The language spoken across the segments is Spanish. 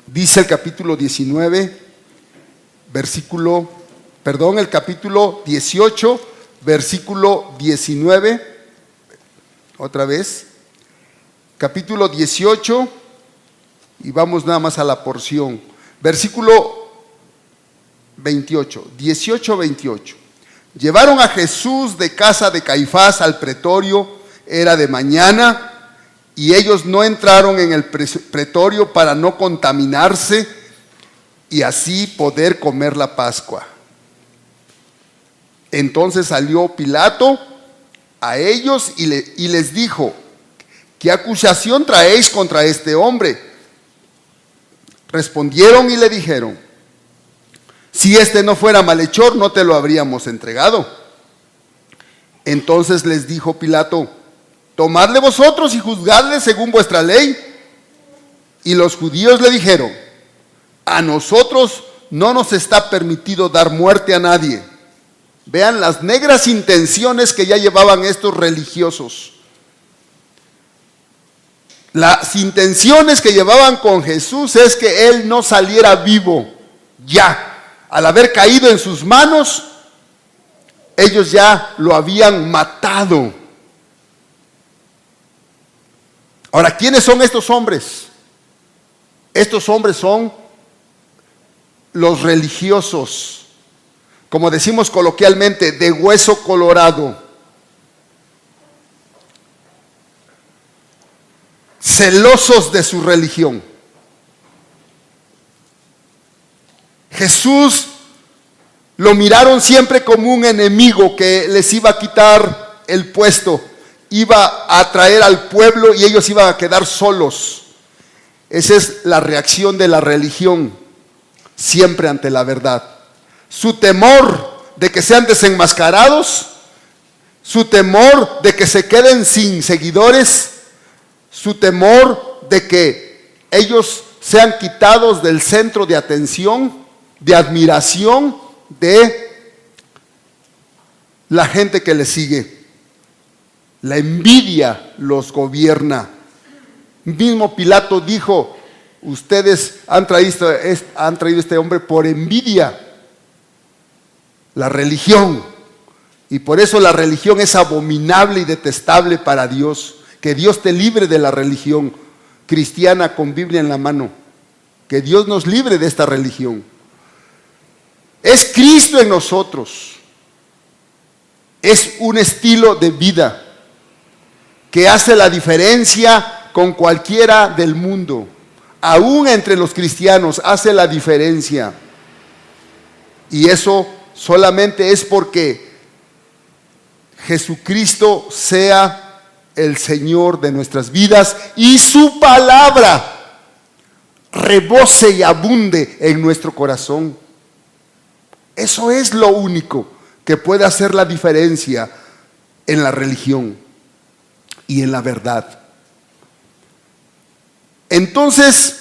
Dice el capítulo 19, el capítulo 18, versículo 19, otra vez, capítulo 18, y vamos nada más a la porción, versículo 28, 18-28. Llevaron a Jesús de casa de Caifás al pretorio, era de mañana, y ellos no entraron en el pretorio para no contaminarse y así poder comer la Pascua. Entonces salió Pilato a ellos y les dijo: ¿qué acusación traéis contra este hombre? Respondieron y le dijeron: si este no fuera malhechor, no te lo habríamos entregado. Entonces les dijo Pilato: tomadle vosotros y juzgadle según vuestra ley. Y los judíos le dijeron: a nosotros no nos está permitido dar muerte a nadie. Vean las negras intenciones que ya llevaban estos religiosos. Las intenciones que llevaban con Jesús es que Él no saliera vivo. Ya, al haber caído en sus manos, ellos ya lo habían matado. Ahora, ¿quiénes son estos hombres? Estos hombres son los religiosos, como decimos coloquialmente, de hueso colorado, celosos de su religión. Jesús lo miraron siempre como un enemigo que les iba a quitar el puesto, iba a traer al pueblo y ellos iban a quedar solos. Esa es la reacción de la religión siempre ante la verdad. Su temor de que sean desenmascarados, su temor de que se queden sin seguidores, su temor de que ellos sean quitados del centro de atención, de admiración de la gente que les sigue. La envidia los gobierna. Mismo Pilato dijo: ustedes han traído este hombre por envidia. La religión. Y por eso la religión es abominable y detestable para Dios. Que Dios te libre de la religión cristiana con Biblia en la mano. Que Dios nos libre de esta religión. Es Cristo en nosotros. Es un estilo de vida que hace la diferencia con cualquiera del mundo. Aún entre los cristianos hace la diferencia. Y eso solamente es porque Jesucristo sea el Señor de nuestras vidas y su palabra rebose y abunde en nuestro corazón. Eso es lo único que puede hacer la diferencia en la religión y en la verdad. Entonces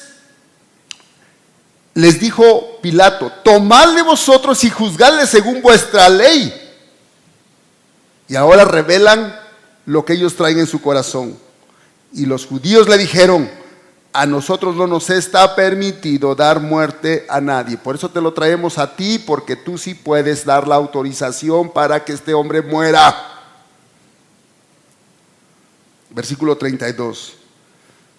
les dijo Pilato: tomadle vosotros y juzgadle según vuestra ley. Y ahora revelan lo que ellos traen en su corazón. Y los judíos le dijeron: a nosotros no nos está permitido dar muerte a nadie. Por eso te lo traemos a ti, porque tú sí puedes dar la autorización para que este hombre muera. Versículo 32.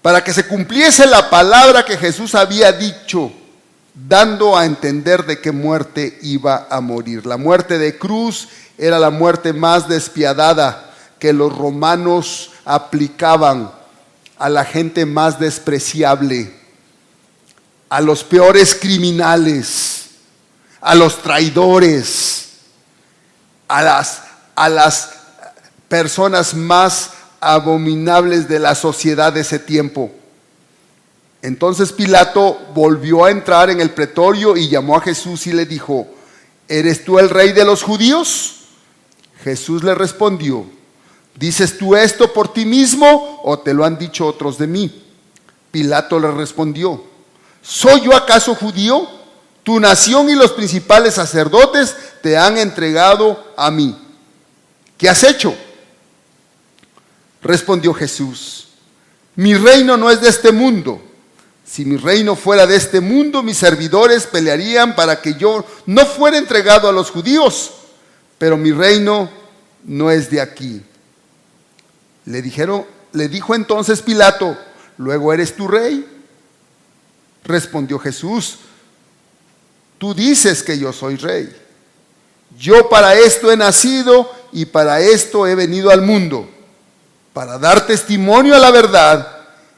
Para que se cumpliese la palabra que Jesús había dicho, dando a entender de qué muerte iba a morir. La muerte de cruz era la muerte más despiadada que los romanos aplicaban a la gente más despreciable, a los peores criminales, a los traidores, a las personas más abominables de la sociedad de ese tiempo. Entonces Pilato volvió a entrar en el pretorio y llamó a Jesús y le dijo: ¿eres tú el rey de los judíos? Jesús le respondió: ¿dices tú esto por ti mismo o te lo han dicho otros de mí? Pilato le respondió: ¿soy yo acaso judío? Tu nación y los principales sacerdotes te han entregado a mí. ¿Qué has hecho? Respondió Jesús: mi reino no es de este mundo. Si mi reino fuera de este mundo, mis servidores pelearían para que yo no fuera entregado a los judíos, pero mi reino no es de aquí. Le dijo entonces Pilato: ¿luego eres tu rey? Respondió Jesús: tú dices que yo soy rey. Yo para esto he nacido y para esto he venido al mundo, para dar testimonio a la verdad,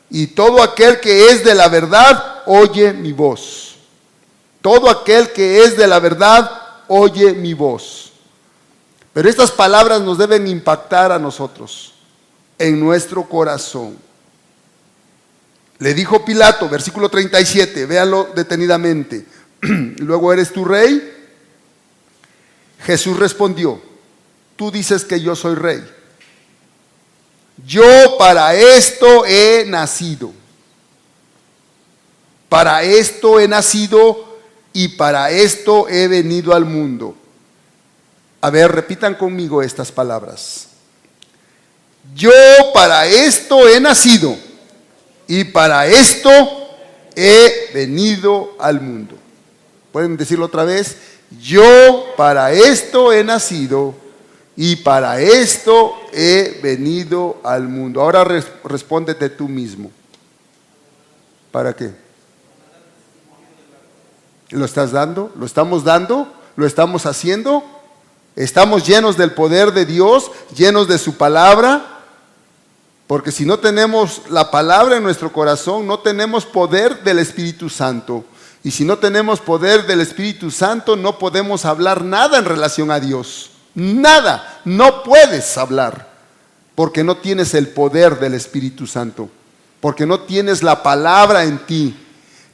y todo aquel que es de la verdad oye mi voz. Todo aquel que es de la verdad oye mi voz. Pero estas palabras nos deben impactar a nosotros, en nuestro corazón. Le dijo Pilato, versículo 37, véanlo detenidamente: ¿luego eres tu rey? Jesús respondió: tú dices que yo soy rey. Yo para esto he nacido. Para esto he nacido y para esto he venido al mundo. A ver, repitan conmigo estas palabras. Yo para esto he nacido y para esto he venido al mundo. ¿Pueden decirlo otra vez? Yo para esto he nacido y para esto he venido al mundo. Ahora respóndete tú mismo. ¿Para qué? ¿Lo estás dando? ¿Lo estamos dando? ¿Lo estamos haciendo? ¿Estamos llenos del poder de Dios? ¿Llenos de su palabra? Porque si no tenemos la palabra en nuestro corazón, no tenemos poder del Espíritu Santo. Y si no tenemos poder del Espíritu Santo, no podemos hablar nada en relación a Dios. Nada, no puedes hablar, porque no tienes el poder del Espíritu Santo, porque no tienes la palabra en ti,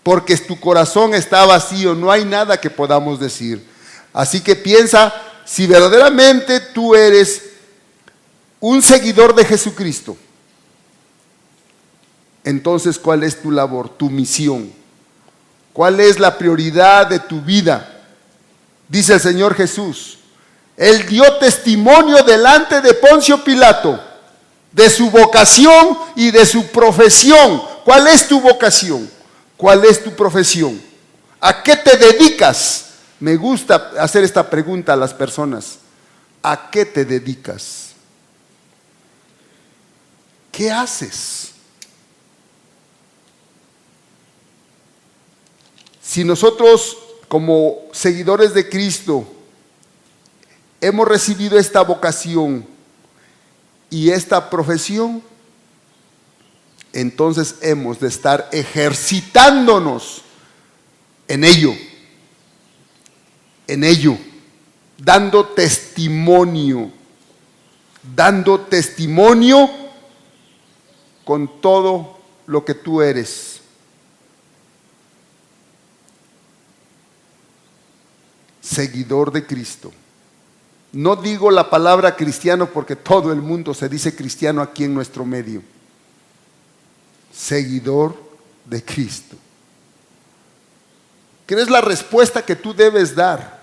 porque tu corazón está vacío, no hay nada que podamos decir. Así que piensa, si verdaderamente tú eres un seguidor de Jesucristo, entonces ¿cuál es tu labor, tu misión? ¿Cuál es la prioridad de tu vida? Dice el Señor Jesús, Él dio testimonio delante de Poncio Pilato de su vocación y de su profesión. ¿Cuál es tu vocación? ¿Cuál es tu profesión? ¿A qué te dedicas? Me gusta hacer esta pregunta a las personas. ¿A qué te dedicas? ¿Qué haces? Si nosotros, como seguidores de Cristo, hemos recibido esta vocación y esta profesión, entonces hemos de estar ejercitándonos en ello, dando testimonio con todo lo que tú eres. Seguidor de Cristo. No digo la palabra cristiano porque todo el mundo se dice cristiano aquí en nuestro medio. Seguidor de Cristo. ¿Qué es la respuesta que tú debes dar?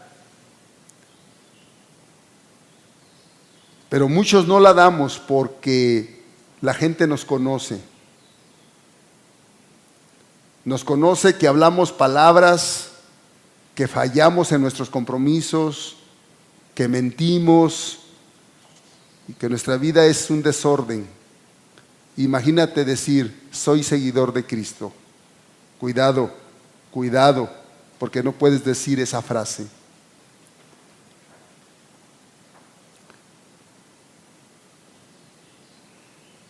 Pero muchos no la damos porque la gente nos conoce. Nos conoce que hablamos palabras, que fallamos en nuestros compromisos, que mentimos y que nuestra vida es un desorden. Imagínate decir, soy seguidor de Cristo. Cuidado, cuidado, porque no puedes decir esa frase.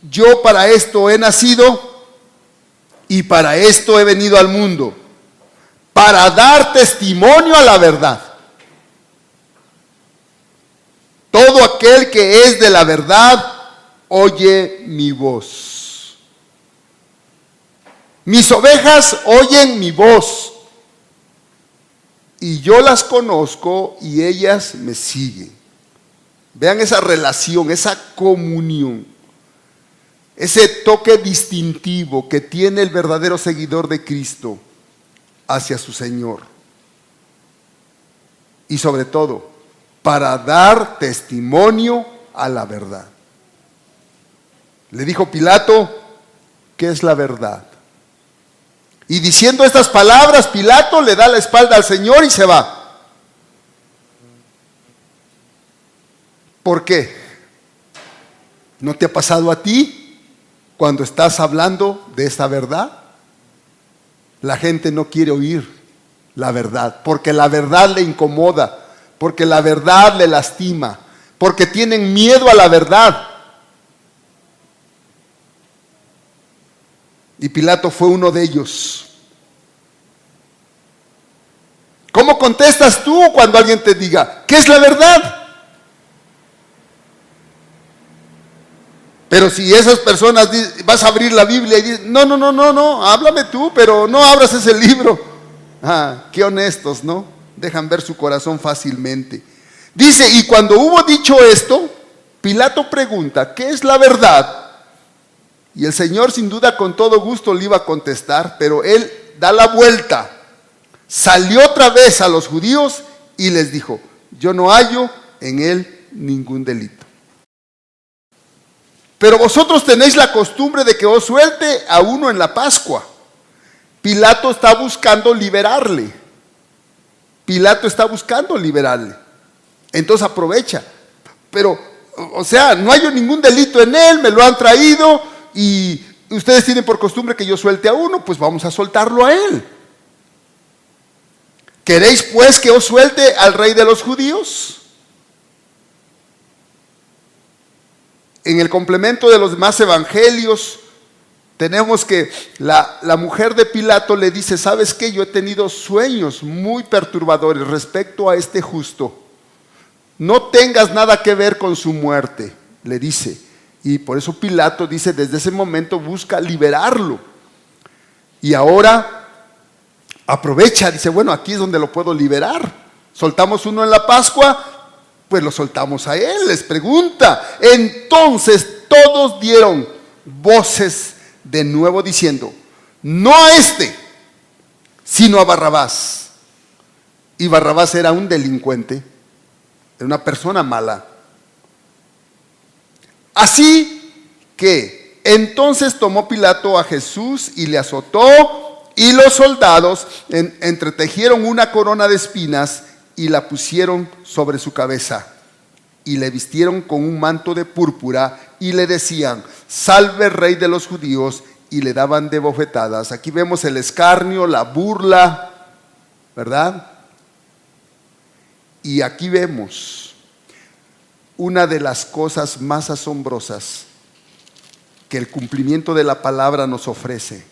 Yo para esto he nacido y para esto he venido al mundo, para dar testimonio a la verdad. Todo aquel que es de la verdad oye mi voz. Mis ovejas oyen mi voz y yo las conozco y ellas me siguen. Vean esa relación, esa comunión, ese toque distintivo que tiene el verdadero seguidor de Cristo hacia su Señor. Y sobre todo, para dar testimonio a la verdad. Le dijo Pilato, ¿qué es la verdad? Y diciendo estas palabras, Pilato le da la espalda al Señor y se va. ¿Por qué? ¿No te ha pasado a ti cuando estás hablando de esta verdad? La gente no quiere oír la verdad, porque la verdad le incomoda, porque la verdad le lastima, porque tienen miedo a la verdad. Y Pilato fue uno de ellos. ¿Cómo contestas tú cuando alguien te diga, ¿qué es la verdad? Pero si esas personas vas a abrir la Biblia y dices, no, háblame tú, pero no abras ese libro. Qué honestos, ¿no? Dejan ver su corazón fácilmente. Dice, y cuando hubo dicho esto, Pilato pregunta, ¿qué es la verdad? Y el Señor sin duda con todo gusto le iba a contestar, pero él da la vuelta, salió otra vez a los judíos y les dijo, yo no hallo en él ningún delito. Pero vosotros tenéis la costumbre de que os suelte a uno en la Pascua. Pilato está buscando liberarle. Entonces aprovecha. Pero, o sea, no hay ningún delito en él, me lo han traído y ustedes tienen por costumbre que yo suelte a uno, pues vamos a soltarlo a él. ¿Queréis pues que os suelte al rey de los judíos? En el complemento de los demás evangelios, tenemos que la mujer de Pilato le dice, ¿sabes qué? Yo he tenido sueños muy perturbadores respecto a este justo. No tengas nada que ver con su muerte, le dice. Y por eso Pilato dice, desde ese momento busca liberarlo. Y ahora aprovecha, dice, bueno, aquí es donde lo puedo liberar. Soltamos uno en la Pascua, pues lo soltamos a él, les pregunta. Entonces todos dieron voces de nuevo diciendo, no a este, sino a Barrabás. Y Barrabás era un delincuente, era una persona mala. Así que entonces tomó Pilato a Jesús y le azotó, y los soldados entretejieron una corona de espinas y la pusieron sobre su cabeza, y le vistieron con un manto de púrpura, y le decían, salve rey de los judíos, y le daban de bofetadas. Aquí vemos el escarnio, la burla, ¿verdad? Y aquí vemos una de las cosas más asombrosas que el cumplimiento de la palabra nos ofrece.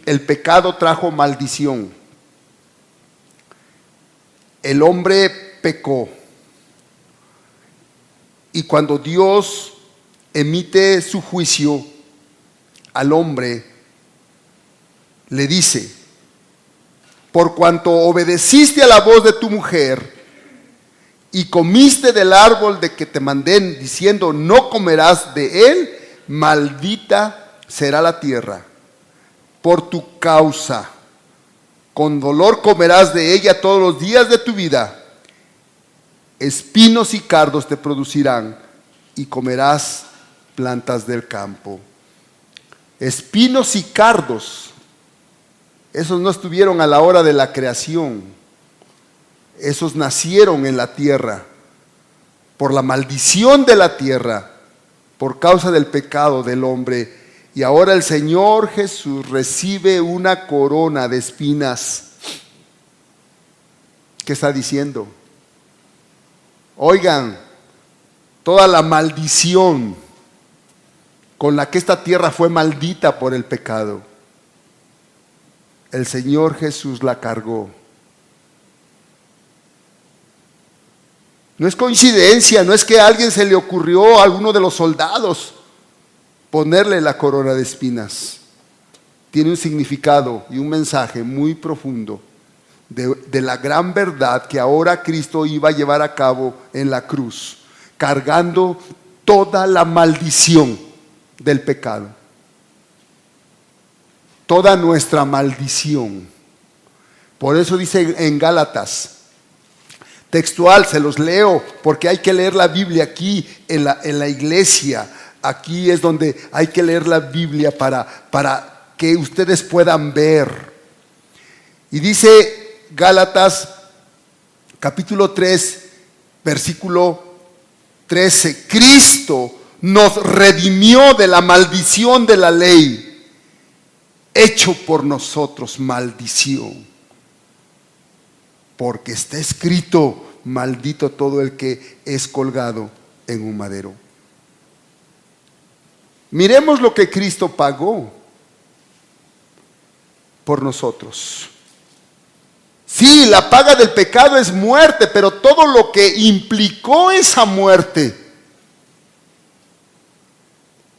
El pecado trajo maldición. El hombre pecó. Y cuando Dios emite su juicio al hombre, le dice, por cuanto obedeciste a la voz de tu mujer y comiste del árbol de que te mandé diciendo, no comerás de él, maldita será la tierra por tu causa. Con dolor comerás de ella todos los días de tu vida. Espinos y cardos te producirán y comerás plantas del campo. Espinos y cardos, esos no estuvieron a la hora de la creación. Esos nacieron en la tierra por la maldición de la tierra, por causa del pecado del hombre. Y ahora el Señor Jesús recibe una corona de espinas. ¿Qué está diciendo? Oigan, toda la maldición con la que esta tierra fue maldita por el pecado, el Señor Jesús la cargó. No es coincidencia, no es que a alguien se le ocurrió a alguno de los soldados ponerle la corona de espinas. Tiene un significado y un mensaje muy profundo de la gran verdad que ahora Cristo iba a llevar a cabo en la cruz, cargando toda la maldición del pecado, toda nuestra maldición. Por eso dice en Gálatas, textual, se los leo, porque hay que leer la Biblia aquí en la iglesia. Aquí es donde hay que leer la Biblia para que ustedes puedan ver. Y dice Gálatas capítulo 3, versículo 13, Cristo nos redimió de la maldición de la ley, hecho por nosotros maldición. Porque está escrito, maldito todo el que es colgado en un madero. Miremos lo que Cristo pagó por nosotros. Sí, la paga del pecado es muerte, pero todo lo que implicó esa muerte,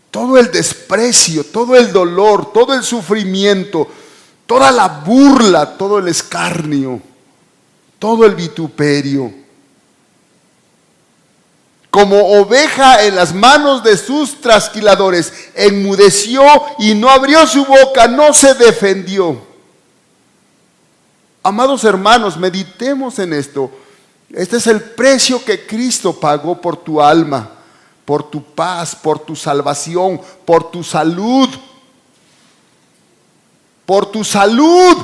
todo el desprecio, todo el dolor, todo el sufrimiento, toda la burla, todo el escarnio, todo el vituperio, como oveja en las manos de sus trasquiladores, enmudeció y no abrió su boca, no se defendió. Amados hermanos, meditemos en esto. Este es el precio que Cristo pagó por tu alma, por tu paz, por tu salvación, por tu salud. Por tu salud.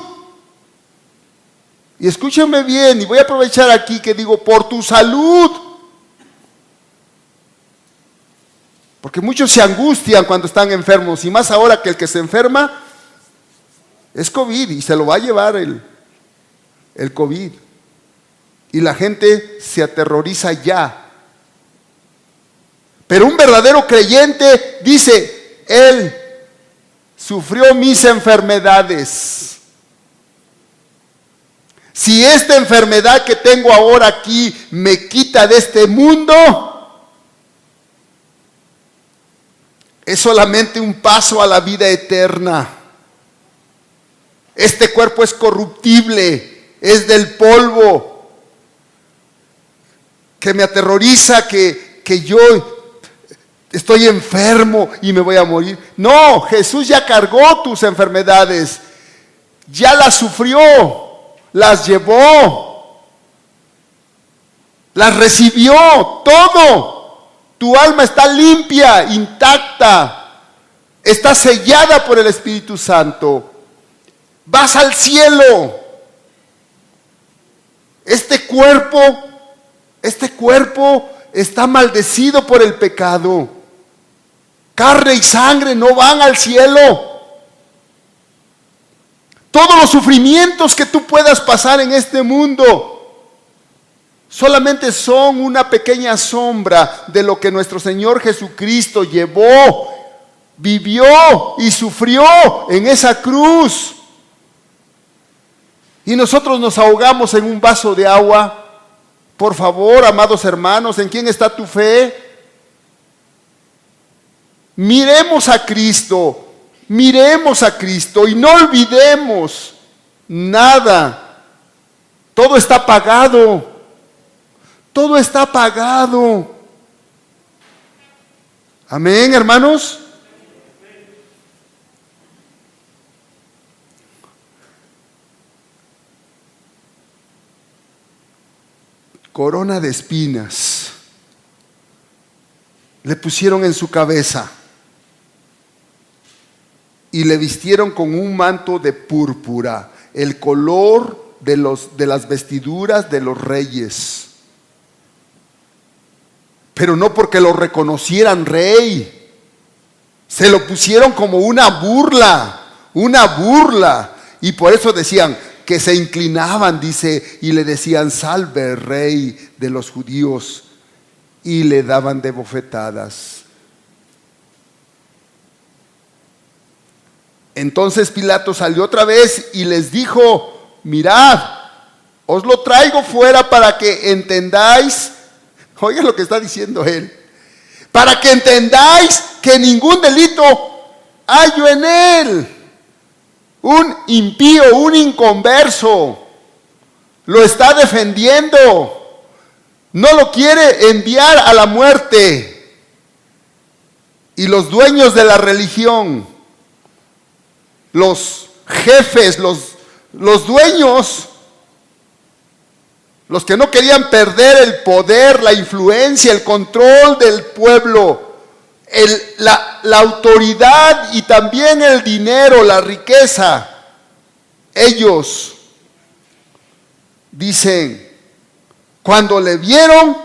Y escúchenme bien, y voy a aprovechar aquí que digo, por tu salud. Porque muchos se angustian cuando están enfermos, y más ahora que el que se enferma es COVID y se lo va a llevar el COVID. Y la gente se aterroriza ya. Pero un verdadero creyente dice, Él sufrió mis enfermedades. Si esta enfermedad que tengo ahora aquí me quita de este mundo, es solamente un paso a la vida eterna. Este cuerpo es corruptible, es del polvo, que me aterroriza que yo estoy enfermo y me voy a morir. No, Jesús ya cargó tus enfermedades, ya las sufrió, las llevó, las recibió, todo. Tu alma está limpia, intacta, está sellada por el Espíritu Santo. Vas al cielo. Este cuerpo está maldecido por el pecado. Carne y sangre no van al cielo. Todos los sufrimientos que tú puedas pasar en este mundo solamente son una pequeña sombra de lo que nuestro Señor Jesucristo llevó, vivió y sufrió en esa cruz. Y nosotros nos ahogamos en un vaso de agua. Por favor, amados hermanos, ¿en quién está tu fe? Miremos a Cristo y no olvidemos nada. Todo está pagado. Todo está pagado. Amén, hermanos. Corona de espinas le pusieron en su cabeza y le vistieron con un manto de púrpura, el color de las vestiduras de los reyes. Pero no porque lo reconocieran rey, se lo pusieron como una burla, y por eso decían que se inclinaban, dice, y le decían, salve rey de los judíos, y le daban de bofetadas. Entonces Pilato salió otra vez y les dijo, mirad, os lo traigo fuera para que entendáis. Oigan lo que está diciendo él. Para que entendáis que ningún delito hallo en él. Un impío, un inconverso, lo está defendiendo. No lo quiere enviar a la muerte. Y los dueños de la religión, los jefes, los dueños, los que no querían perder el poder, la influencia, el control del pueblo, la autoridad y también el dinero, la riqueza. Ellos dicen, cuando le vieron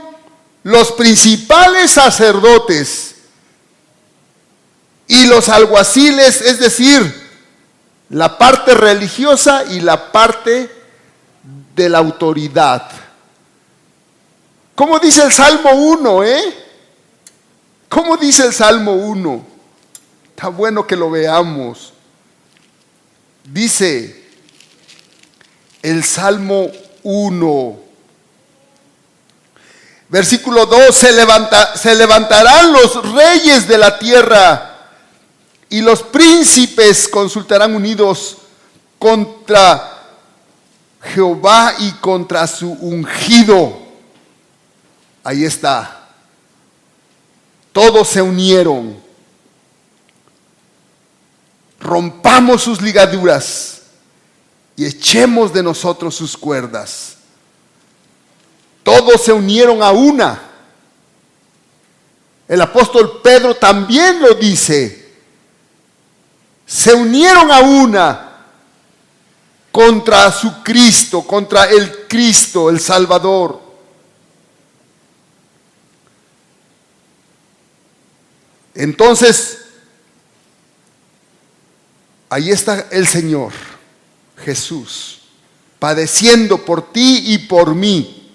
los principales sacerdotes y los alguaciles, es decir, la parte religiosa y la parte de la autoridad. ¿Cómo dice el Salmo 1, ¿Cómo dice el Salmo 1? Está bueno que lo veamos. Dice el Salmo 1, versículo 2, se levantarán los reyes de la tierra y los príncipes consultarán unidos contra Jehová y contra su ungido. Ahí está. Todos se unieron. Rompamos sus ligaduras y echemos de nosotros sus cuerdas. Todos se unieron a una. El apóstol Pedro también lo dice. Se unieron a una contra su Cristo, contra el Cristo, el Salvador. Entonces, ahí está el Señor Jesús, padeciendo por ti y por mí,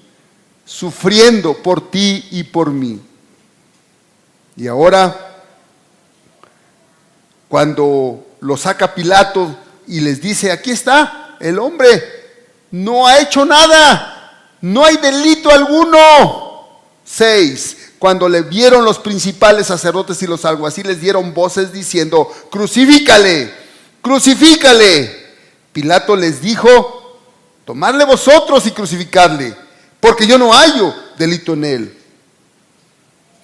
sufriendo por ti y por mí. Y ahora, cuando lo saca Pilato y les dice, aquí está, el hombre no ha hecho nada, no hay delito alguno. 6. Cuando le vieron los principales sacerdotes y los alguaciles, dieron voces diciendo, crucifícale, crucifícale. Pilato les dijo, tomadle vosotros y crucificadle, porque yo no hallo delito en él.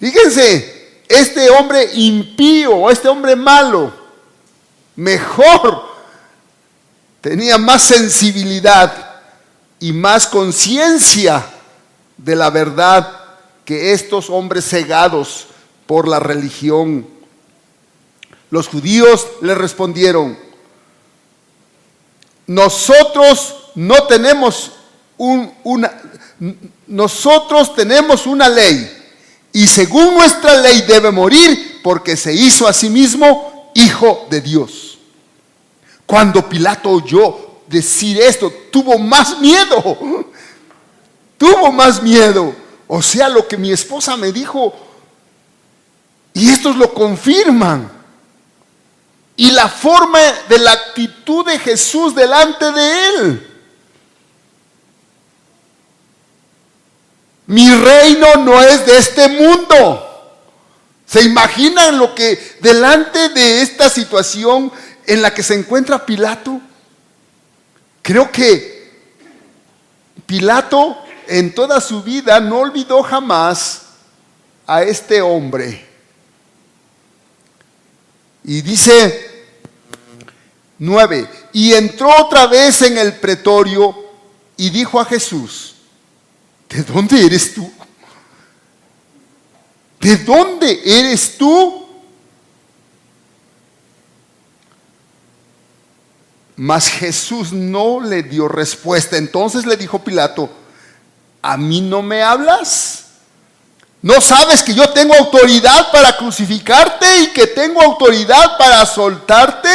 Fíjense, este hombre impío, este hombre malo, mejor, tenía más sensibilidad y más conciencia de la verdad que estos hombres cegados por la religión. Los judíos le respondieron, nosotros tenemos una ley, y según nuestra ley debe morir porque se hizo a sí mismo hijo de Dios. Cuando Pilato oyó decir esto, tuvo más miedo. Tuvo más miedo. O sea, lo que mi esposa me dijo, y estos lo confirman. Y la forma de la actitud de Jesús delante de él. Mi reino no es de este mundo. ¿Se imaginan lo que delante de esta situación en la que se encuentra Pilato? Creo que Pilato en toda su vida no olvidó jamás a este hombre. Y dice 9, y entró otra vez en el pretorio y dijo a Jesús, ¿de dónde eres tú? ¿De dónde eres tú? Mas Jesús no le dio respuesta. Entonces le dijo Pilato, ¿a mí no me hablas? ¿No sabes que yo tengo autoridad para crucificarte y que tengo autoridad para soltarte?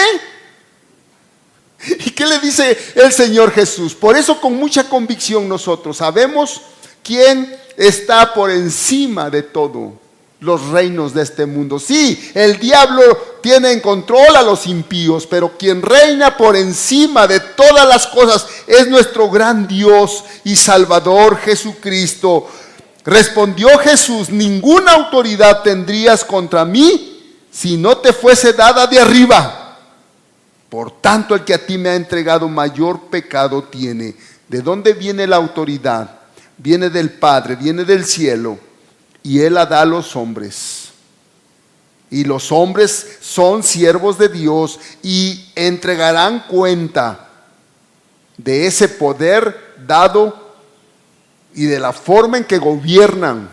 ¿Y qué le dice el Señor Jesús? Por eso con mucha convicción nosotros sabemos quién está por encima de todo los reinos de este mundo. Sí, el diablo tiene en control a los impíos, pero quien reina por encima de todas las cosas es nuestro gran Dios y Salvador Jesucristo. Respondió Jesús, ninguna autoridad tendrías contra mí si no te fuese dada de arriba. Por tanto, el que a ti me ha entregado mayor pecado tiene. ¿De dónde viene la autoridad? Viene del Padre, viene del cielo, y Él la da a los hombres. Y los hombres son siervos de Dios y entregarán cuenta de ese poder dado y de la forma en que gobiernan.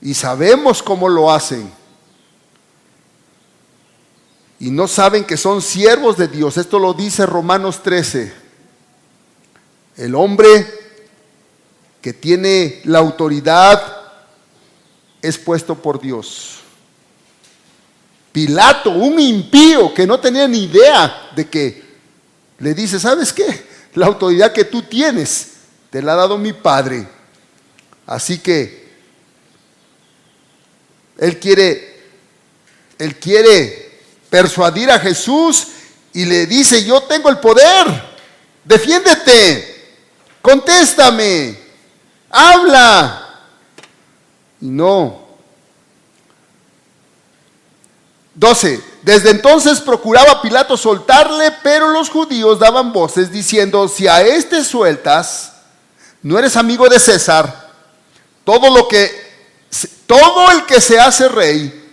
Y sabemos cómo lo hacen. y no saben que son siervos de Dios. Esto lo dice Romanos 13. El hombre que tiene la autoridad es puesto por Dios. Pilato, un impío que no tenía ni idea de que, le dice, ¿sabes qué? La autoridad que tú tienes te la ha dado mi Padre. Así que él quiere persuadir a Jesús y le dice, yo tengo el poder, defiéndete, contéstame, habla. Y no. 12. Desde entonces procuraba Pilato soltarle, pero los judíos daban voces diciendo, si a este sueltas, no eres amigo de César. Todo el que se hace rey,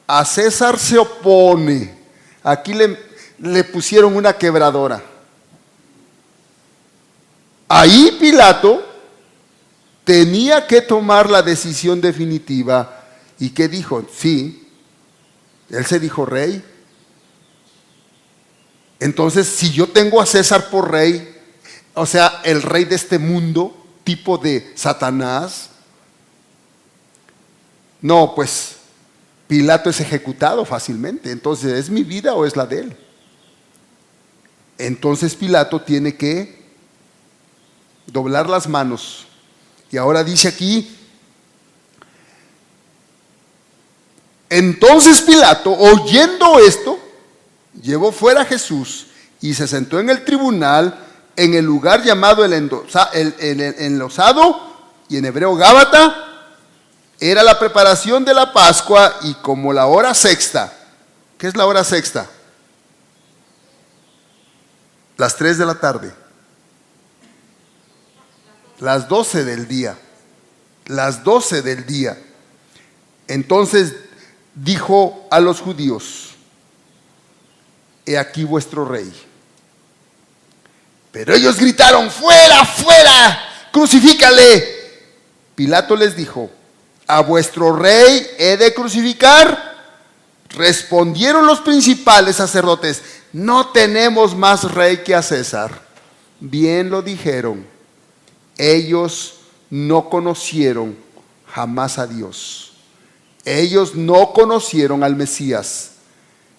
a César se opone. Aquí le pusieron una quebradora. Ahí Pilato tenía que tomar la decisión definitiva. ¿Y qué dijo? Sí, él se dijo rey. Entonces, si yo tengo a César por rey, o sea, el rey de este mundo, tipo de Satanás, no, pues Pilato es ejecutado fácilmente. Entonces, ¿es mi vida o es la de él? Entonces Pilato tiene que doblar las manos. Y ahora dice aquí, entonces Pilato, oyendo esto, llevó fuera a Jesús y se sentó en el tribunal, en el lugar llamado el enlosado, y en hebreo Gábata. Era la preparación de la Pascua, y como la hora sexta. ¿Qué es la hora sexta? Las 3 de la tarde. Las 12 del día. Las 12 del día. Entonces dijo a los judíos, he aquí vuestro rey. Pero ellos gritaron, fuera, fuera, crucifícale. Pilato les dijo, ¿a vuestro rey he de crucificar? Respondieron los principales sacerdotes, no tenemos más rey que a César. Bien lo dijeron. Ellos no conocieron jamás a Dios. Ellos no conocieron al Mesías.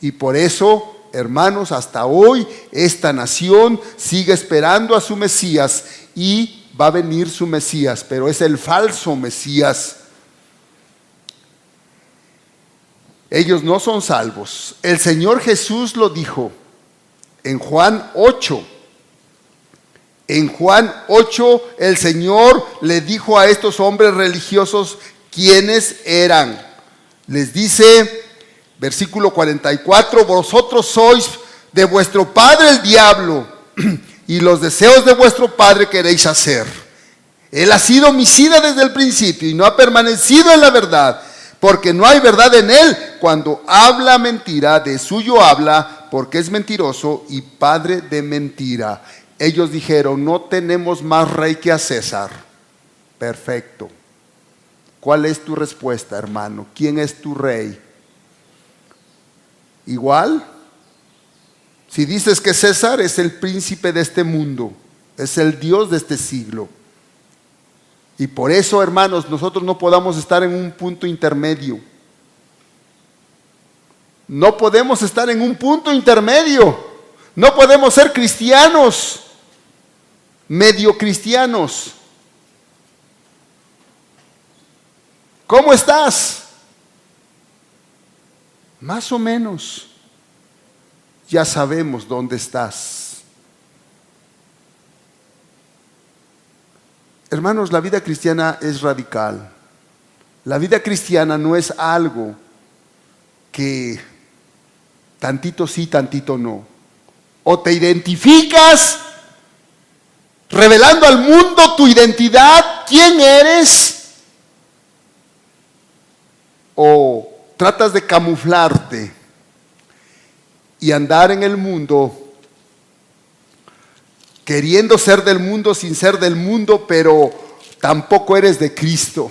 Y por eso, hermanos, hasta hoy esta nación sigue esperando a su Mesías, y va a venir su Mesías, pero es el falso Mesías. Ellos no son salvos. El Señor Jesús lo dijo en Juan 8. En Juan 8 el Señor le dijo a estos hombres religiosos quiénes eran. Les dice, versículo 44, vosotros sois de vuestro padre el diablo, y los deseos de vuestro padre queréis hacer. Él ha sido homicida desde el principio y no ha permanecido en la verdad, porque no hay verdad en él. Cuando habla mentira, de suyo habla, porque es mentiroso y padre de mentira. Ellos dijeron, no tenemos más rey que a César. Perfecto. ¿Cuál es tu respuesta, hermano? ¿Quién es tu rey? Igual, si dices que César es el príncipe de este mundo, es el Dios de este siglo. Y por eso, hermanos, nosotros no podamos estar en un punto intermedio. No podemos estar en un punto intermedio. No podemos ser cristianos, medio cristianos. ¿Cómo estás? Más o menos. Ya sabemos dónde estás. Hermanos, la vida cristiana es radical. La vida cristiana no es algo que tantito sí, tantito no. O te identificas revelando al mundo tu identidad, quién eres, o tratas de camuflarte y andar en el mundo queriendo ser del mundo sin ser del mundo, pero tampoco eres de Cristo.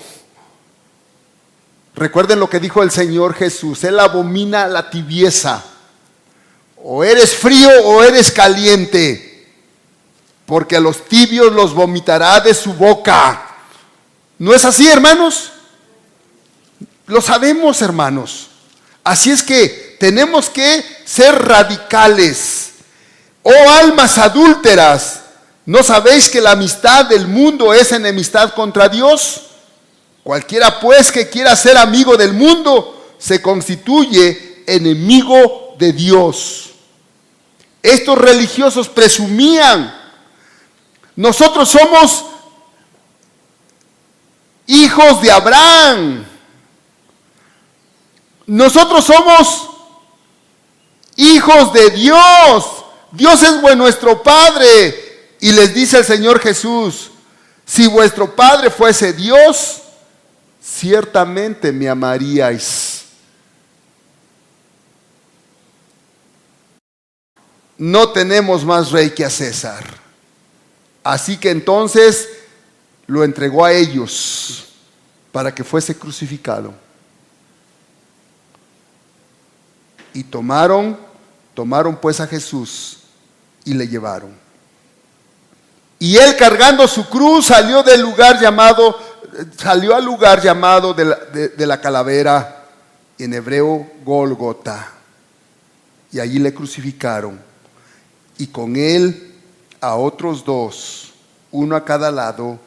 Recuerden lo que dijo el Señor Jesús, Él abomina la tibieza. O eres frío o eres caliente, porque a los tibios los vomitará de su boca. ¿No es así, hermanos? Lo sabemos, hermanos. Así es que tenemos que ser radicales. Oh almas adúlteras, ¿no sabéis que la amistad del mundo es enemistad contra Dios? Cualquiera pues que quiera ser amigo del mundo se constituye enemigo de Dios. Estos religiosos presumían: nosotros somos hijos de Abraham, nosotros somos hijos de Dios, Dios es nuestro Padre. Y les dice el Señor Jesús: si vuestro Padre fuese Dios, ciertamente me amaríais. No tenemos más rey que a César. Así que entonces lo entregó a ellos para que fuese crucificado. Y tomaron pues a Jesús y le llevaron. Y él, cargando su cruz, salió al lugar llamado de la calavera, en hebreo Gólgota. Y allí le crucificaron. Y con él a otros dos, uno a cada lado,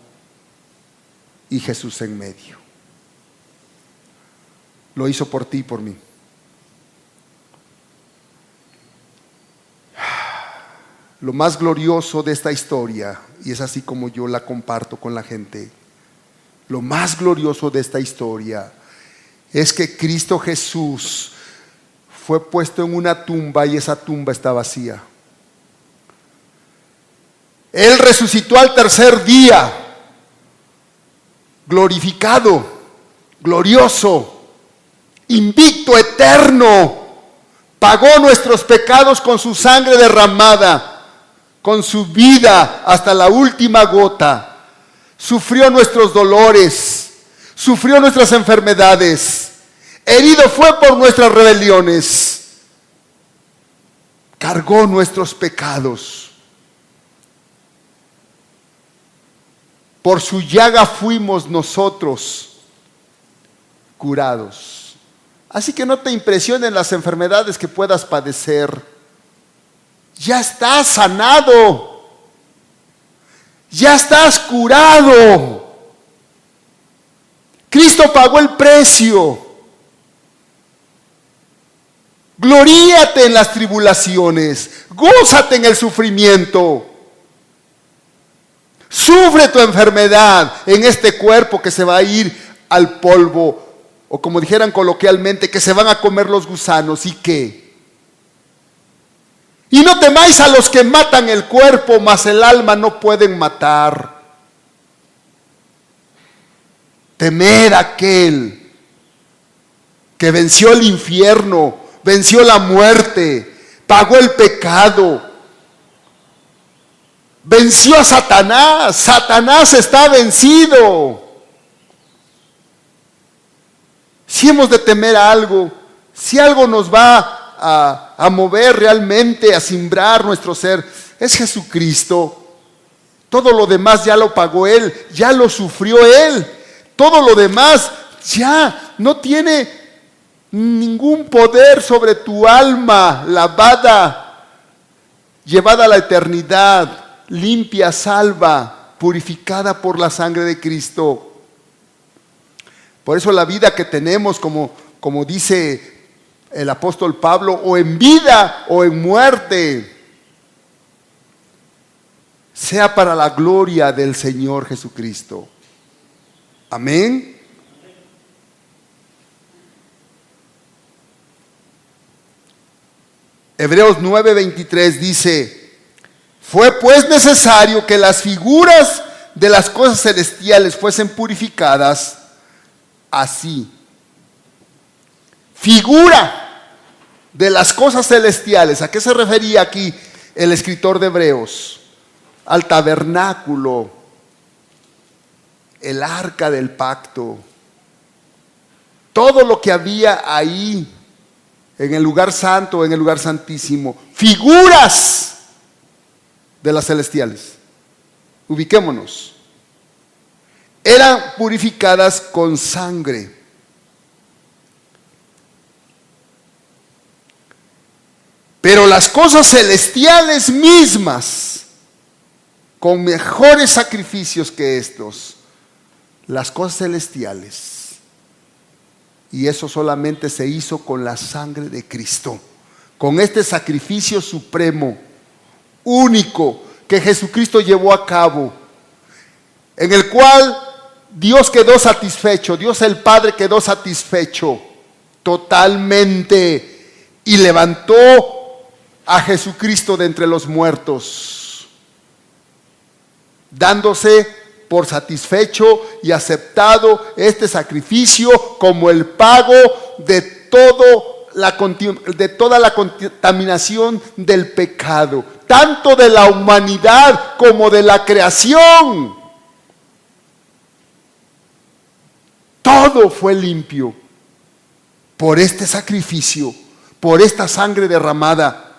y Jesús en medio. Lo hizo por ti y por mí. Lo más glorioso de esta historia, y es así como yo la comparto con la gente, lo más glorioso de esta historia es que Cristo Jesús fue puesto en una tumba y esa tumba está vacía. Él resucitó al tercer día, glorificado, glorioso, invicto, eterno. Pagó nuestros pecados con su sangre derramada, con su vida hasta la última gota. Sufrió nuestros dolores, sufrió nuestras enfermedades, herido fue por nuestras rebeliones, cargó nuestros pecados. Por su llaga fuimos nosotros curados. Así que no te impresionen las enfermedades que puedas padecer. Ya estás sanado. Ya estás curado. Cristo pagó el precio. Gloríate en las tribulaciones. Gózate en el sufrimiento. Sufre tu enfermedad en este cuerpo que se va a ir al polvo, o como dijeran coloquialmente, que se van a comer los gusanos. ¿Y qué? Y no temáis a los que matan el cuerpo, mas el alma no pueden matar. Temed a aquel que venció el infierno, venció la muerte, pagó el pecado, venció a Satanás. Satanás está vencido. Si hemos de temer a algo, si algo nos va a mover realmente, a simbrar nuestro ser, es Jesucristo. Todo lo demás ya lo pagó Él, ya lo sufrió Él. Todo lo demás ya no tiene ningún poder sobre tu alma lavada, llevada a la eternidad, limpia, salva, purificada por la sangre de Cristo. Por eso la vida que tenemos, como dice el apóstol Pablo, o en vida o en muerte, sea para la gloria del Señor Jesucristo. Amén. Hebreos 9:23 dice: fue pues necesario que las figuras de las cosas celestiales fuesen purificadas así. Figura de las cosas celestiales. ¿A qué se refería aquí el escritor de Hebreos? Al tabernáculo, el arca del pacto, todo lo que había ahí en el lugar santo, en el lugar santísimo, figuras de las celestiales. Ubiquémonos. Eran purificadas con sangre. Pero las cosas celestiales mismas, con mejores sacrificios que estos, las cosas celestiales, y eso solamente se hizo con la sangre de Cristo, con este sacrificio supremo, único, que Jesucristo llevó a cabo, en el cual Dios quedó satisfecho, Dios el Padre quedó satisfecho totalmente y levantó a Jesucristo de entre los muertos, dándose por satisfecho y aceptado este sacrificio como el pago de toda la contaminación del pecado, tanto de la humanidad como de la creación. Todo fue limpio por este sacrificio, por esta sangre derramada.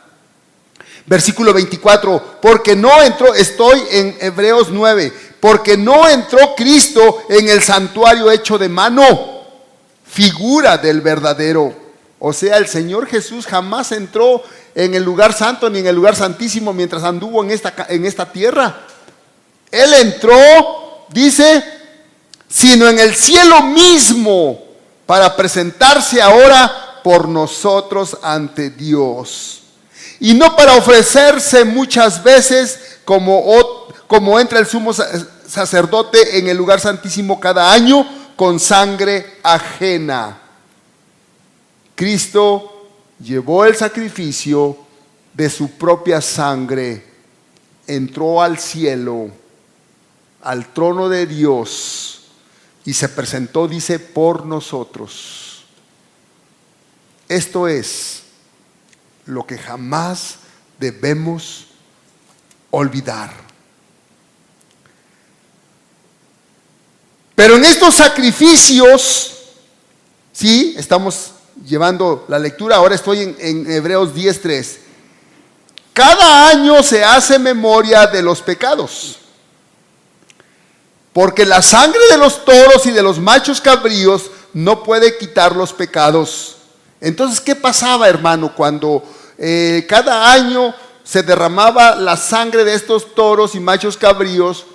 Versículo 24, porque no entró, estoy en Hebreos 9, porque no entró Cristo en el santuario hecho de mano, figura del verdadero. O sea, el Señor Jesús jamás entró en el lugar santo ni en el lugar santísimo mientras anduvo en esta tierra. Él entró, dice, sino en el cielo mismo, para presentarse ahora por nosotros ante Dios. Y no para ofrecerse muchas veces como entra el sumo sacerdote en el lugar santísimo cada año con sangre ajena. Cristo llevó el sacrificio de su propia sangre, entró al cielo, al trono de Dios y se presentó, dice, por nosotros. Esto es lo que jamás debemos olvidar. Pero en estos sacrificios, sí, estamos llevando la lectura, ahora estoy en Hebreos 10:3. Cada año se hace memoria de los pecados, porque la sangre de los toros y de los machos cabríos no puede quitar los pecados. Entonces, ¿qué pasaba, hermano, cuando cada año se derramaba la sangre de estos toros y machos cabríos,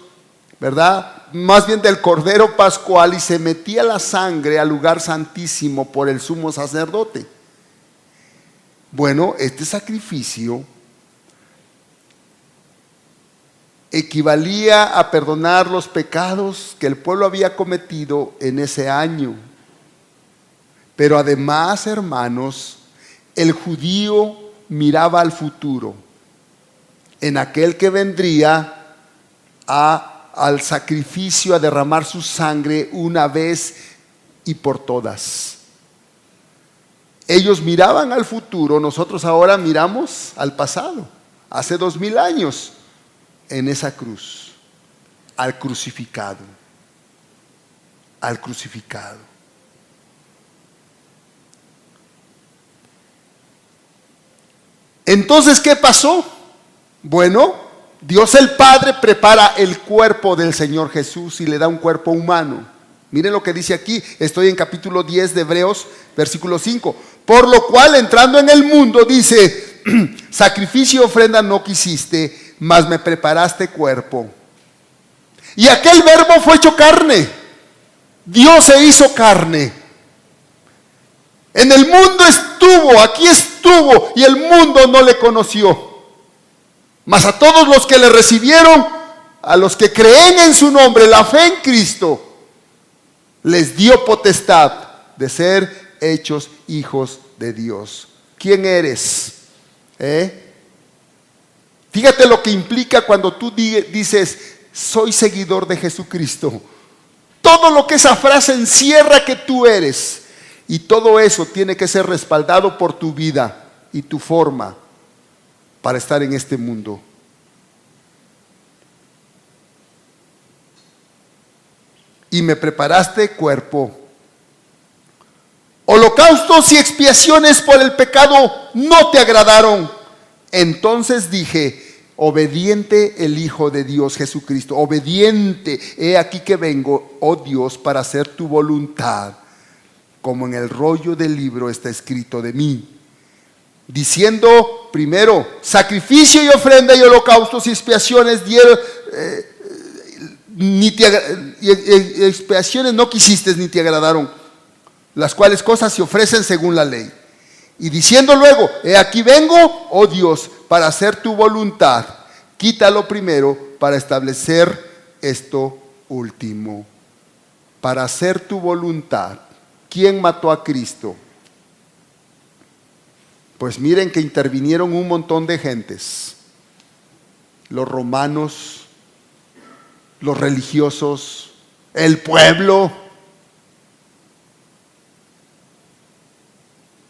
verdad? Más bien del cordero pascual, y se metía la sangre al lugar santísimo por el sumo sacerdote. Bueno, este sacrificio equivalía a perdonar los pecados que el pueblo había cometido en ese año. Pero además, hermanos, el judío miraba al futuro, en aquel que vendría al sacrificio, a derramar su sangre una vez y por todas. Ellos miraban al futuro, nosotros ahora miramos al pasado, hace 2000 años, en esa cruz, al crucificado, al crucificado. Entonces, ¿qué pasó? Bueno, Dios el Padre prepara el cuerpo del Señor Jesús y le da un cuerpo humano. Miren lo que dice aquí, estoy en capítulo 10 de Hebreos, versículo 5. Por lo cual, entrando en el mundo, dice, sacrificio y ofrenda no quisiste, mas me preparaste cuerpo. Y aquel verbo fue hecho carne. Dios se hizo carne. En el mundo estuvo, aquí estuvo, y el mundo no le conoció. Mas a todos los que le recibieron, a los que creen en su nombre, la fe en Cristo, les dio potestad de ser hechos hijos de Dios. ¿Quién eres? Fíjate lo que implica cuando tú dices, soy seguidor de Jesucristo. Todo lo que esa frase encierra que tú eres. Y todo eso tiene que ser respaldado por tu vida y tu forma para estar en este mundo. Y me preparaste cuerpo. holocaustos y expiaciones por el pecado no te agradaron. Entonces dije, obediente el Hijo de Dios Jesucristo, obediente, he aquí que vengo, oh Dios, para hacer tu voluntad, como en el rollo del libro está escrito de mí. Diciendo primero, sacrificio y ofrenda y holocaustos y expiaciones dieron, expiaciones no quisiste ni te agradaron, las cuales cosas se ofrecen según la ley. Y diciendo luego, he aquí vengo, oh Dios, para hacer tu voluntad, quítalo primero para establecer esto último. Para hacer tu voluntad. ¿Quién mató a Cristo? Pues miren que intervinieron un montón de gentes. Los romanos, los religiosos, el pueblo.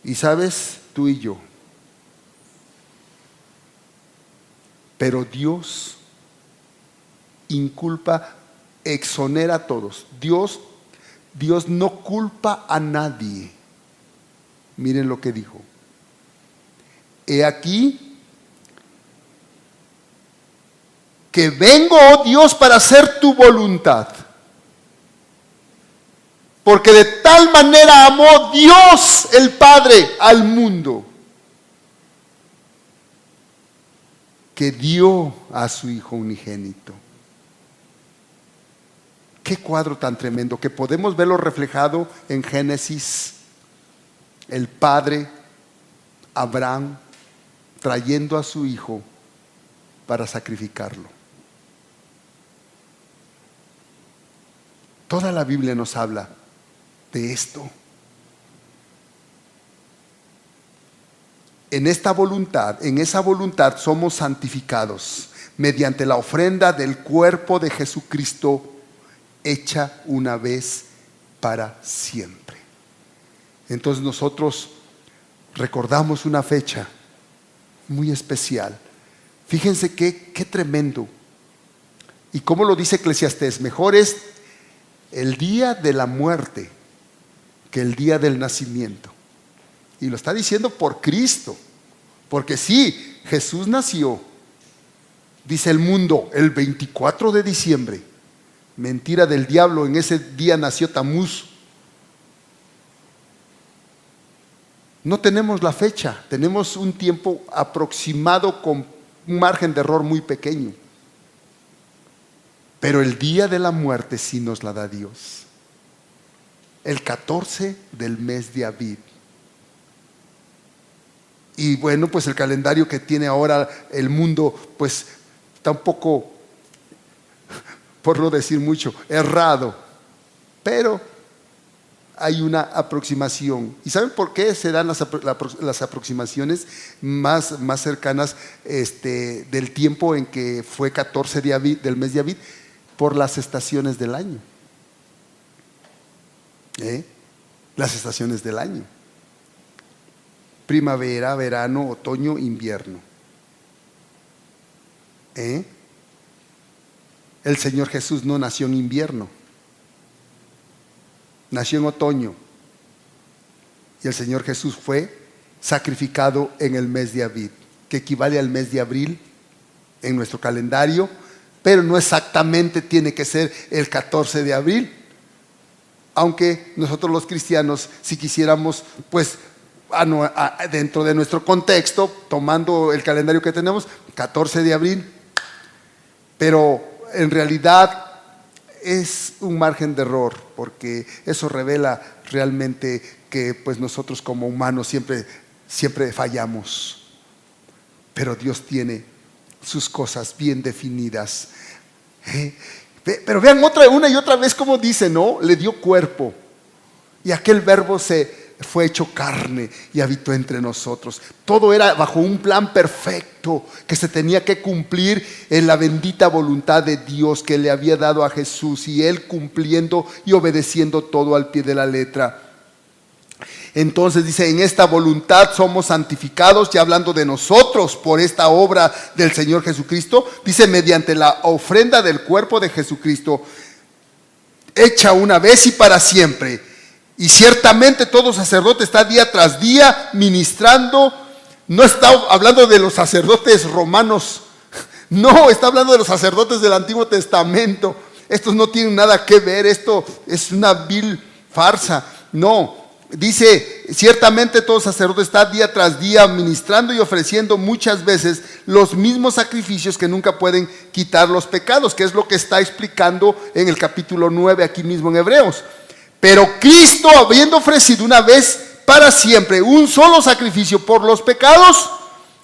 Y sabes, tú y yo. Pero Dios inculpa, exonera a todos. Dios no culpa a nadie. Miren lo que dijo. He aquí que vengo, oh Dios, para hacer tu voluntad. Porque de tal manera amó Dios el Padre al mundo, que dio a su Hijo unigénito. Qué cuadro tan tremendo, que podemos verlo reflejado en Génesis. El Padre, Abraham, trayendo a su Hijo para sacrificarlo. Toda la Biblia nos habla de esto. En esta voluntad, en esa voluntad somos santificados mediante la ofrenda del cuerpo de Jesucristo, hecha una vez para siempre. Entonces nosotros recordamos una fecha muy especial. Fíjense qué tremendo. Y cómo lo dice Eclesiastés, mejor es el día de la muerte que el día del nacimiento. Y lo está diciendo por Cristo. Porque sí, Jesús nació, dice el mundo, el 24 de diciembre. Mentira del diablo, en ese día nació Tamuz. No tenemos la fecha, tenemos un tiempo aproximado con un margen de error muy pequeño. Pero el día de la muerte sí nos la da Dios. El 14 del mes de Abib. Y bueno, pues el calendario que tiene ahora el mundo, pues está un poco, por no decir mucho, errado. Pero hay una aproximación. ¿Y saben por qué se dan las aproximaciones más cercanas del tiempo en que fue 14 de Abib, del mes de Abib? Por las estaciones del año. Las estaciones del año. Primavera, verano, otoño, invierno. El Señor Jesús no nació en invierno, nació en otoño. Y el Señor Jesús fue sacrificado en el mes de Abib, que equivale al mes de abril en nuestro calendario, pero no exactamente tiene que ser el 14 de abril. Aunque nosotros los cristianos, si quisiéramos, pues dentro de nuestro contexto, tomando el calendario que tenemos, 14 de abril, pero en realidad es un margen de error, porque eso revela realmente que pues nosotros como humanos siempre fallamos, pero Dios tiene sus cosas bien definidas. Pero vean una y otra vez cómo dice, ¿no? Le dio cuerpo, y aquel verbo fue hecho carne y habitó entre nosotros. Todo era bajo un plan perfecto que se tenía que cumplir en la bendita voluntad de Dios que le había dado a Jesús, y Él cumpliendo y obedeciendo todo al pie de la letra. Entonces dice, en esta voluntad somos santificados, ya hablando de nosotros por esta obra del Señor Jesucristo. Dice, mediante la ofrenda del cuerpo de Jesucristo, hecha una vez y para siempre. Y ciertamente todo sacerdote está día tras día ministrando. No está hablando de los sacerdotes romanos, no, está hablando de los sacerdotes del Antiguo Testamento. Estos no tienen nada que ver, esto es una vil farsa. No, dice, ciertamente todo sacerdote está día tras día ministrando y ofreciendo muchas veces los mismos sacrificios que nunca pueden quitar los pecados, que es lo que está explicando en el capítulo 9 aquí mismo en Hebreos. Pero Cristo, habiendo ofrecido una vez para siempre un solo sacrificio por los pecados,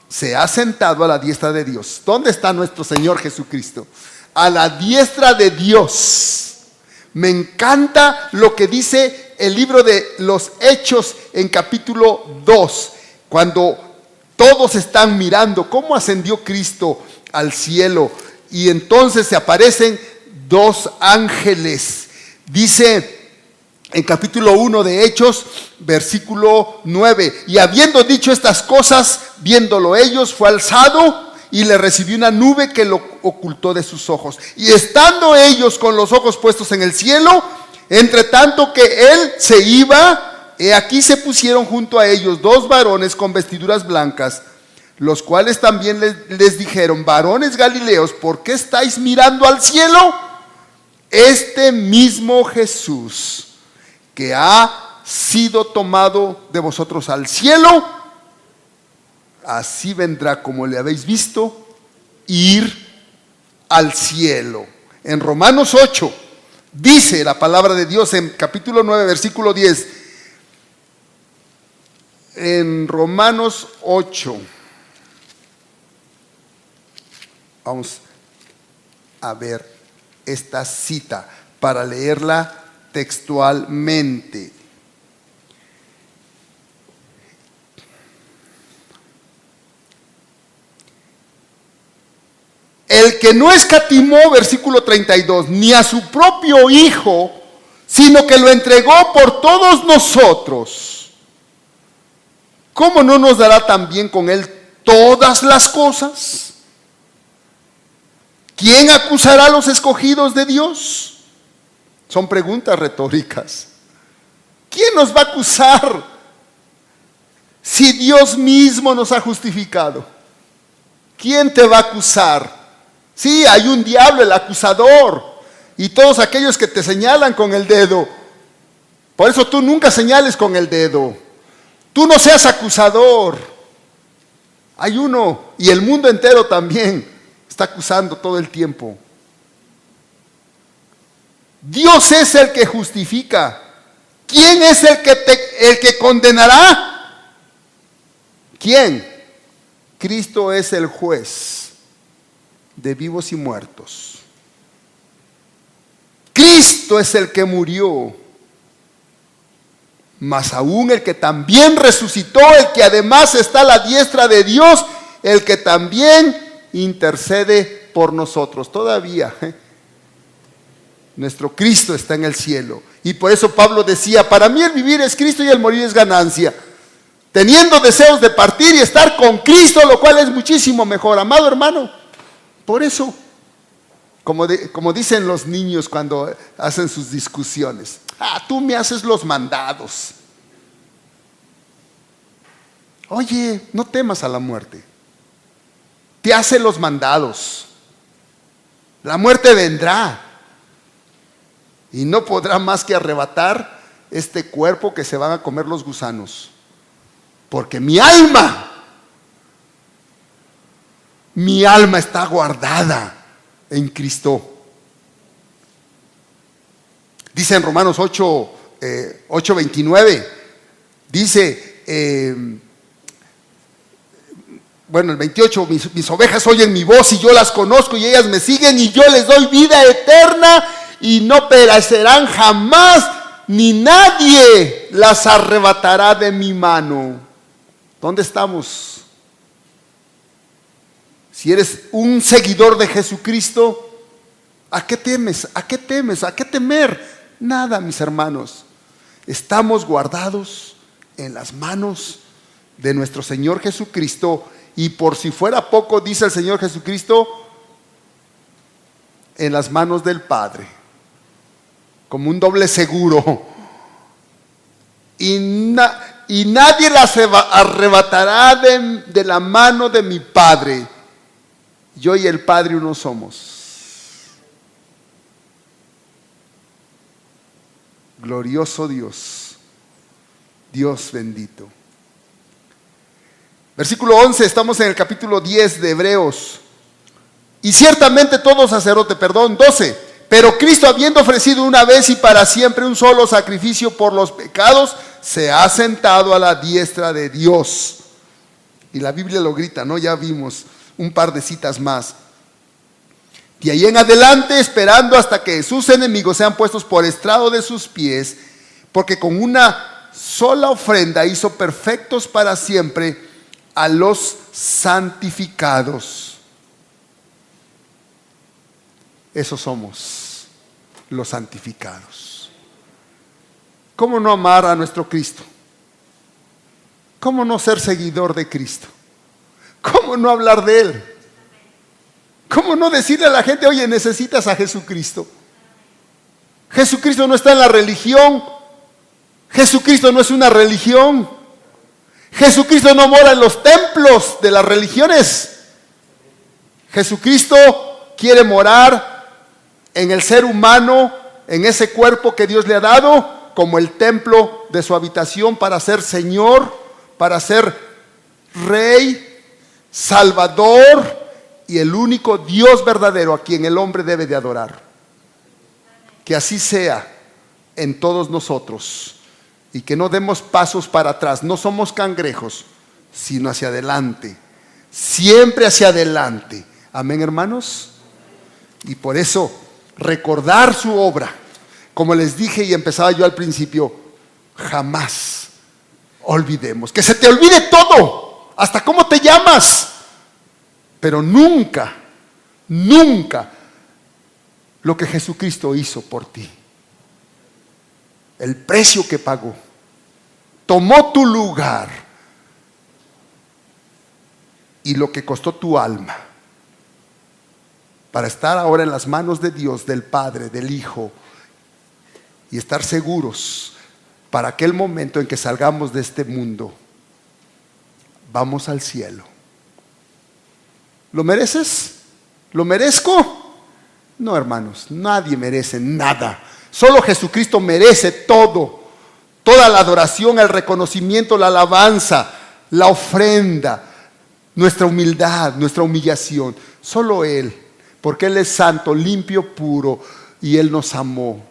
se ha sentado a la diestra de Dios. ¿Dónde está nuestro Señor Jesucristo? A la diestra de Dios. Me encanta lo que dice el libro de los Hechos en capítulo 2, cuando todos están mirando cómo ascendió Cristo al cielo, y entonces se aparecen dos ángeles. Dice en capítulo 1 de Hechos, versículo 9, y habiendo dicho estas cosas, viéndolo ellos, fue alzado y le recibió una nube que lo ocultó de sus ojos. Y estando ellos con los ojos puestos en el cielo, entre tanto que él se iba, he aquí se pusieron junto a ellos dos varones con vestiduras blancas, los cuales también les dijeron: varones galileos, ¿por qué estáis mirando al cielo? Este mismo Jesús que ha sido tomado de vosotros al cielo, así vendrá como le habéis visto ir al cielo. En Romanos 8 dice la palabra de Dios, en capítulo 9 versículo 10, en Romanos 8, vamos a ver esta cita para leerla textualmente. El que no escatimó, versículo 32, ni a su propio Hijo, sino que lo entregó por todos nosotros, ¿cómo no nos dará también con él todas las cosas? ¿Quién acusará a los escogidos de Dios? Son preguntas retóricas. ¿Quién nos va a acusar si Dios mismo nos ha justificado? ¿Quién te va a acusar? Sí, hay un diablo, el acusador, y todos aquellos que te señalan con el dedo. Por eso tú nunca señales con el dedo. Tú no seas acusador. Hay uno, y el mundo entero también está acusando todo el tiempo. Dios es el que justifica. ¿Quién es el que condenará? ¿Quién? Cristo es el juez de vivos y muertos. Cristo es el que murió, mas aún el que también resucitó, el que además está a la diestra de Dios, el que también intercede por nosotros. Todavía nuestro Cristo está en el cielo. Y por eso Pablo decía: para mí el vivir es Cristo y el morir es ganancia, teniendo deseos de partir y estar con Cristo, lo cual es muchísimo mejor. Amado hermano, por eso, como dicen los niños cuando hacen sus discusiones: tú me haces los mandados. Oye, no temas a la muerte. Te hace los mandados. La muerte vendrá y no podrá más que arrebatar este cuerpo que se van a comer los gusanos. Porque mi alma está guardada en Cristo. Dice en Romanos 8:29, dice, el 28, mis ovejas oyen mi voz y yo las conozco y ellas me siguen y yo les doy vida eterna y no perecerán jamás, ni nadie las arrebatará de mi mano. ¿Dónde estamos? Si eres un seguidor de Jesucristo, ¿a qué temes? ¿A qué temes? ¿A qué temer? Nada, mis hermanos. Estamos guardados en las manos de nuestro Señor Jesucristo. Y por si fuera poco, dice el Señor Jesucristo, en las manos del Padre, como un doble seguro. y nadie las arrebatará de la mano de mi Padre. Yo y el Padre uno somos. Glorioso Dios, Dios bendito. Versículo 11, estamos en el capítulo 10 de Hebreos. Y ciertamente todo sacerdote, 12, pero Cristo, habiendo ofrecido una vez y para siempre un solo sacrificio por los pecados, se ha sentado a la diestra de Dios. Y la Biblia lo grita, ¿no? Ya vimos un par de citas más. De ahí en adelante, esperando hasta que sus enemigos sean puestos por estrado de sus pies, porque con una sola ofrenda hizo perfectos para siempre a los santificados. Esos somos los santificados. ¿Cómo no amar a nuestro Cristo? ¿Cómo no ser seguidor de Cristo? ¿Cómo no hablar de Él? ¿Cómo no decirle a la gente, oye, necesitas a Jesucristo? Jesucristo no está en la religión. Jesucristo no es una religión. Jesucristo no mora en los templos de las religiones. Jesucristo quiere morar en el ser humano, en ese cuerpo que Dios le ha dado, como el templo de su habitación, para ser Señor, para ser Rey, Salvador y el único Dios verdadero a quien el hombre debe de adorar. Que así sea en todos nosotros y que no demos pasos para atrás. No somos cangrejos, sino hacia adelante, siempre hacia adelante. Amén, hermanos. Y por eso recordar su obra, como les dije y empezaba yo al principio, jamás olvidemos. Que se te olvide todo, hasta cómo te llamas, pero nunca, nunca lo que Jesucristo hizo por ti. El precio que pagó, tomó tu lugar y lo que costó tu alma, para estar ahora en las manos de Dios, del Padre, del Hijo, y estar seguros para aquel momento en que salgamos de este mundo, vamos al cielo. ¿Lo mereces? ¿Lo merezco? No, hermanos, nadie merece nada. Solo Jesucristo merece todo. Toda la adoración, el reconocimiento, la alabanza, la ofrenda, nuestra humildad, nuestra humillación. Solo Él. Porque Él es santo, limpio, puro, y Él nos amó,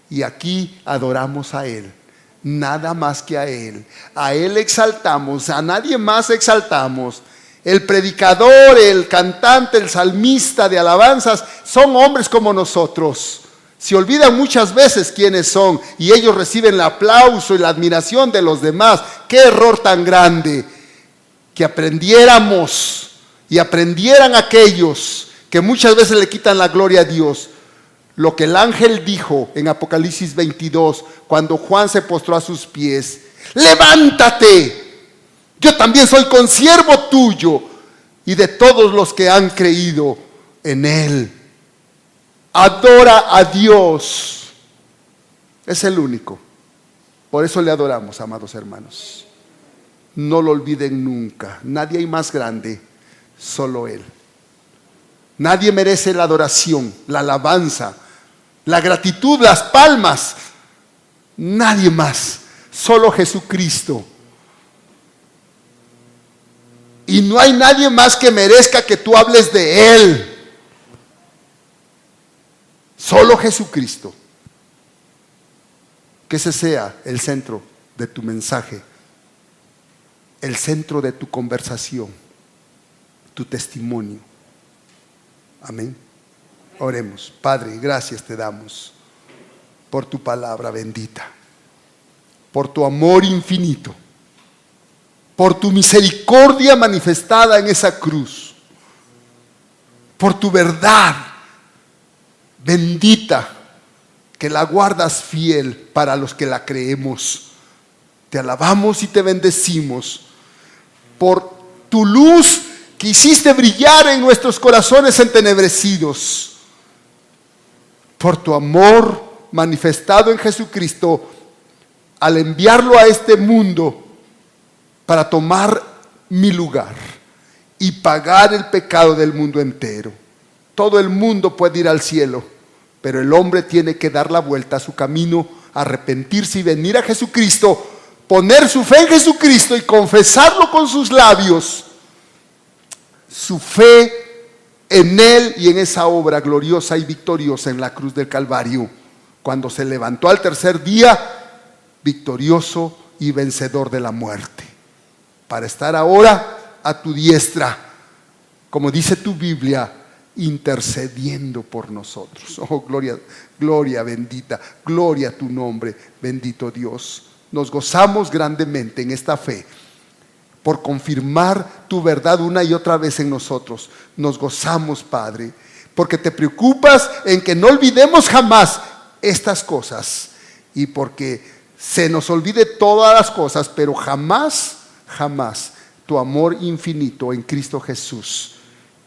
y aquí adoramos a Él, nada más que a Él exaltamos, a nadie más exaltamos. El predicador, el cantante, el salmista de alabanzas, son hombres como nosotros. Se olvidan muchas veces quiénes son, y ellos reciben el aplauso y la admiración de los demás. ¡Qué error tan grande! Que aprendiéramos y aprendieran aquellos que muchas veces le quitan la gloria a Dios, lo que el ángel dijo en Apocalipsis 22, cuando Juan se postró a sus pies: levántate, yo también soy consiervo tuyo y de todos los que han creído en Él. Adora a Dios, es el único. Por eso le adoramos, amados hermanos. No lo olviden nunca, nadie hay más grande, solo Él. Nadie merece la adoración, la alabanza, la gratitud, las palmas. Nadie más, solo Jesucristo. Y no hay nadie más que merezca que tú hables de Él. Solo Jesucristo. Que ese sea el centro de tu mensaje, el centro de tu conversación, tu testimonio. Amén. Oremos. Padre, gracias te damos por tu palabra bendita, por tu amor infinito, por tu misericordia manifestada en esa cruz, por tu verdad bendita que la guardas fiel para los que la creemos. Te alabamos y te bendecimos por tu luz que hiciste brillar en nuestros corazones entenebrecidos, por tu amor manifestado en Jesucristo al enviarlo a este mundo para tomar mi lugar y pagar el pecado del mundo entero. Todo el mundo puede ir al cielo, pero el hombre tiene que dar la vuelta a su camino, arrepentirse y venir a Jesucristo, poner su fe en Jesucristo y confesarlo con sus labios, su fe en Él y en esa obra gloriosa y victoriosa en la cruz del Calvario, cuando se levantó al tercer día, victorioso y vencedor de la muerte, para estar ahora a tu diestra, como dice tu Biblia, intercediendo por nosotros. Oh, gloria, gloria bendita, gloria a tu nombre, bendito Dios. Nos gozamos grandemente en esta fe por confirmar tu verdad una y otra vez en nosotros. Nos gozamos, Padre, porque te preocupas en que no olvidemos jamás estas cosas, y porque se nos olvide todas las cosas, pero jamás, jamás tu amor infinito en Cristo Jesús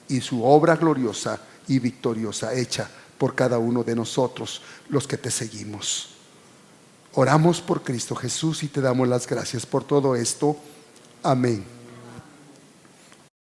y su obra gloriosa y victoriosa hecha por cada uno de nosotros, los que te seguimos. Oramos por Cristo Jesús y te damos las gracias por todo esto. Amén.